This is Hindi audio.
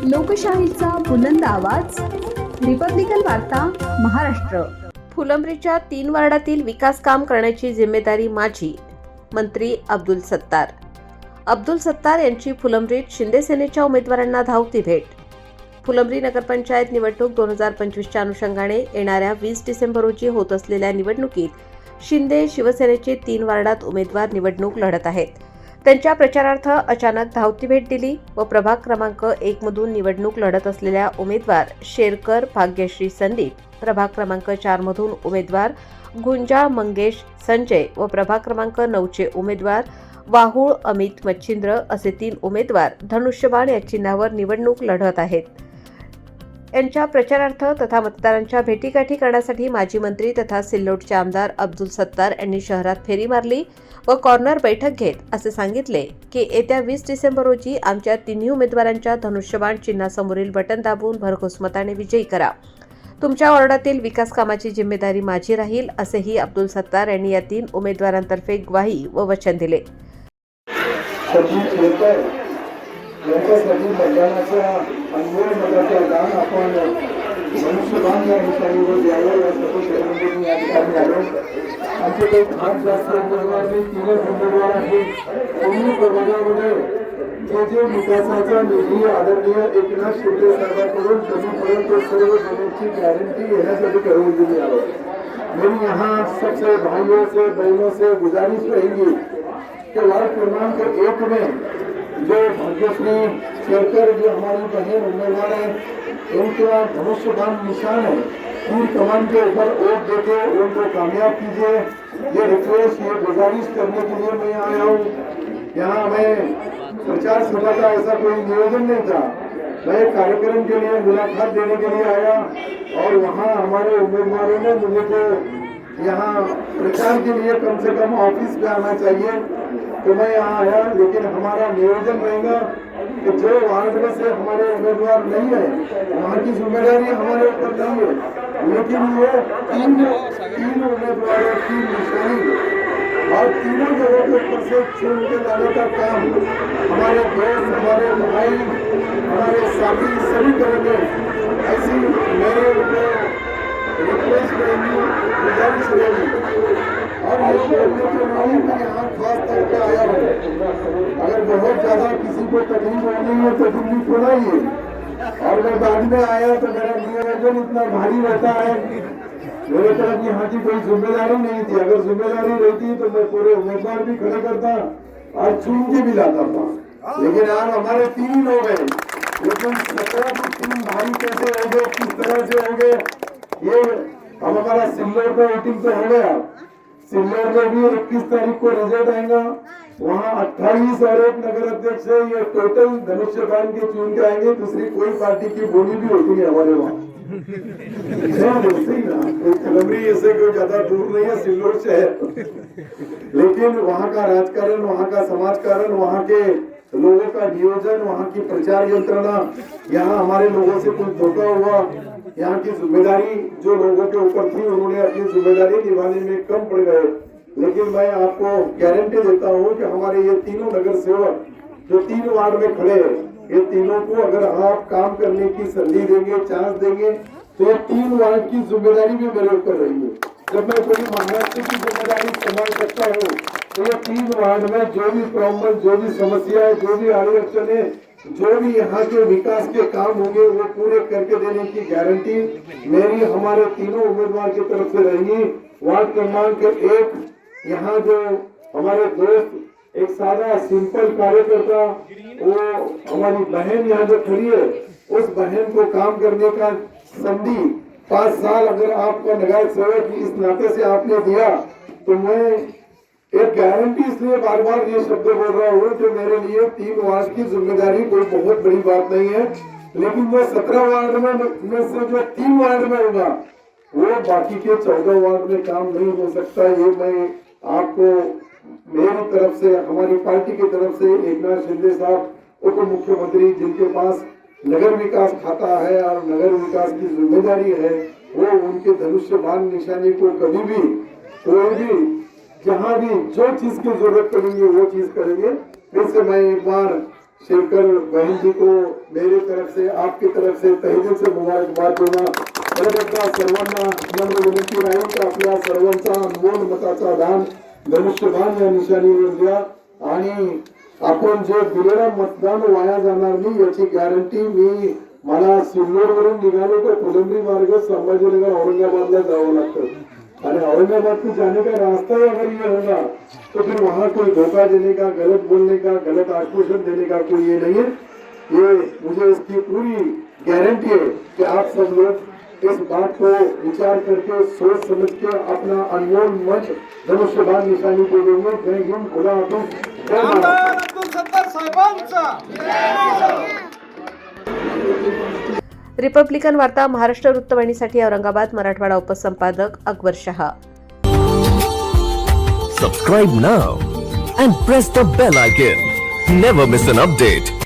लोकशाहीचा बुलंद आवाज, रिपब्लिकन वार्ता महाराष्ट्र. फुलंब्रीच्या 3 वार्डातील विकास काम करण्याची जिम्मेदारी माझी. मंत्री अब्दुल सत्तार. अब्दुल सत्तार यांची फुलंब्रीत शिंदे सेनेच्या उमेदवारांना धावती भेट. फुलंब्री नगरपंचायत निवडणूक 2025च्या अनुषंगाने येणाऱ्या 20 डिसेंबर रोजी होत असलेल्या निवडणुकीत शिंदे शिवसेनेचे 3 वार्डात उमेदवार निवडणूक लढत आहेत. त्यांच्या प्रचारार्थ अचानक धावती भेट दिली व प्रभाग क्रमांक 1 मधून निवडणूक लढत असलेल्या उमेदवार शेरकर भाग्यश्री संदीप, प्रभाग क्रमांक 4 मधून उमेदवार गुंजाळ मंगेश संजय व प्रभाग क्रमांक 9 चे उमेदवार वाहुळ अमित मच्छिंद्र असे 3 उमेदवार धनुष्यबाण या चिन्हावर निवडणूक लढत आहेत. यांच्या प्रचारार्थ तथा मतदारांच्या भेटीगाठी करण्यासाठी माजी मंत्री तथा सिल्लोडचे आमदार अब्दुल सत्तार यांनी शहरात फेरी मारली व कॉर्नर बैठक घेत असे सांगितले की येत्या 20 डिसेंबर रोजी आमच्या 3 उमेदवारांच्या धनुष्यबाण चिन्हासमोरील बटन दाबून भरघोस मताने विजयी करा. तुमच्या वॉर्डातील विकास कामाची जिम्मेदारी माझी राहील असेही अब्दुल सत्तार यांनी या 3 उमेदवारांतर्फे ग्वाही व वचन दिले. यांच्यासाठी मतदानाच्या अनमोल मताचा दान आपण धनुष्यबाण या निशाणीवर द्यावं यासाठी प्रधानमंत्री या ठिकाणी आलो. आमचे काही खास जास्त उमेदवार नाही, 3 उमेदवार आहेत. दोन्ही प्रभागामध्ये जे विकासाचा निधी आदरणीय एकनाथ शिंदे साहेबांकडून जमीनपर्यंत सर्व जमीनची गॅरंटी घेण्यासाठी करवून आलो. मेरी यहाँ सबसे भाइयों से बहनों से गुजारिश रहेगी कि वार्ड क्रमांक 1 में जो भाग्यश्री शेरकर जो हमारी बहन उम्मीदवार है, इनका धनुष्यबाण निशान है, तीर कमान के ऊपर वोट देके उनको कामयाब कीजिए. ये रिक्वेस्ट, ये गुजारिश करने के लिए मैं आया हूँ. यहाँ मैं प्रचार सभा का ऐसा कोई नियोजन नहीं था. मैं कार्यक्रम के लिए मुलाकात देने के लिए आया और वहाँ हमारे उम्मीदवारों ने मुझे तो यहाँ प्रचार के लिए कम से कम ऑफिस पे आना चाहिए, तो मैं यहाँ आया. लेकिन हमारा नियोजन रहेगा कि जो वार्ड में से हमारे उम्मीदवार नहीं है वहाँ की जिम्मेदारी हमारे ऊपर नहीं है, लेकिन ये तीन उम्मीदवारों की निशानी और तीनों जगहों के ऊपर से चुन के लाने का काम हमारे दोस्त, हमारे भाई, हमारे साथी सभी करेंगे. ऐसी मेरे रिक्वेस्ट रहेगी, गुजारिश रहेगी. और ये बोलने के लिए मैं यहाँ खास तौर पर आया हूँ. अगर बहुत ज़्यादा किसी को तकलीफ होनी है तो दिल्ली थोड़ा ही है. और मैं बाद में आया तो मेरा नियोजन इतना भारी रहता है, मेरे तरफ यहाँ की कोई जिम्मेदारी नहीं थी. अगर जिम्मेदारी रहती तो मैं पूरे उम्मीदवार भी खड़े करता और चुन के भी लाता था. लेकिन आज हमारे 3 लोग हैं, लेकिन 17 को 3 भारी कैसे हो गए, किस तरह से हो गए, ये अब हमारा सिल्लोड का वोटिंग तो हो गया. सिल्लोड में भी 21 तारीख को रिजल्ट आएगा. वहाँ 28 और 1 नगर अध्यक्ष है. ये टोटल धनुष्यबाण के चुन के आएंगे. दूसरी कोई पार्टी की बोली भी होती है हमारे वहाँ. फुलंब्री ऐसे कोई ज्यादा दूर नहीं है सिल्लोड शहर, लेकिन वहाँ का राजकारण, वहाँ का समाजकारण, वहाँ के लोगों का नियोजन, वहाँ की प्रचार यंत्रणा, यहाँ हमारे लोगों से कुछ धोखा हुआ. यहाँ की जिम्मेदारी जो लोगों के ऊपर थी उन्होंने अपनी जिम्मेदारी निभाने में कम पड़ गए. लेकिन मैं आपको गारंटी देता हूँ कि हमारे ये तीनों नगर सेवक जो 3 वार्ड में खड़े हैं, ये तीनों को अगर आप काम करने की संधि देंगे, चांस देंगे, तो ये 3 वार्ड की जिम्मेदारी भी मेरे ऊपर रहेगी. जब मैं पूरी महाराष्ट्र की जिम्मेदारी संभाल सकता हूँ तो ये 3 वार्ड में जो भी प्रॉब्लम, जो भी समस्याएं, जो भी अड़चने, जो भी यहाँ के विकास के काम होंगे वो पूरे करके देने की गारंटी मेरी हमारे तीनों उम्मीदवार की तरफ से रहेगी. वार्ड क्रमांक 1 यहाँ जो हमारे दोस्त एक सादा सिंपल कार्यकर्ता, वो हमारी बहन यहाँ जो खड़ी है, उस बहन को काम करने का संधि 5 साल अगर आपको नगर सेवक इस नाते से आपने दिया तो मैं एक गारंटी इसलिए बार बार ये शब्द बोल रहा हूँ कि मेरे लिए 3 वार्ड की जिम्मेदारी कोई बहुत बड़ी बात नहीं है. लेकिन जो 17 वार्ड में से जो 3 वार्ड में होगा वो बाकी के 14 वार्ड में काम नहीं हो सकता. ये मैं आपको मेरी तरफ से, हमारी पार्टी की तरफ से, एकनाथ शिंदे साहब उप मुख्यमंत्री जिनके पास नगर विकास खाता है और नगर विकास की जिम्मेदारी है, वो उनके धनुष्यबाण निशानी को कभी भी कोई भी जहाँ भी जो चीज की जरूरत पड़ेगी वो चीज करेंगे. फिर से मैं एक बार शेखर बहन जी को मेरी तरफ से आपकी तरफ से तहे दिल से मुबारकबाद दूंगा. परत एकदा सर्वांना नम्र विनंती राहील की आपल्या सर्वांचा अनमोल मताचा दान धनुष्यबाण या निशाणीवर द्या आणि आपण जे दिलेलं मतदान वाया जाणार नाही याची गॅरंटी मला सिल्लोडवरून निघालो तर फुलंब्री मार्ग संभाजीनगर औरंगाबादला जावं लागतं आणि औरंगाबाद को जाने का रास्ता ही अगर ये होगा तो फिर वहाँ कोई धोखा देने का, गलत बोलने का, गलत आश्वासन देने का कोई ये नहीं है. ये मुझे इसकी पूरी गारंटी है कि आप सब लोग इस बात को विचार करके सोच समझ के अपना अनमोल मत धनुष्यबाण निशानी को देंगे. जय हिंद, खुदा हाफिज, जय भारत. अब्दुल सत्तार साहेबांचा रिपब्लिकन वार्ता Maharashtra वृत्तवाहिनीसाठी Aurangabad Marathwada उपसंपादक Akbar Shah. Subscribe now and press the bell icon. Never miss an update.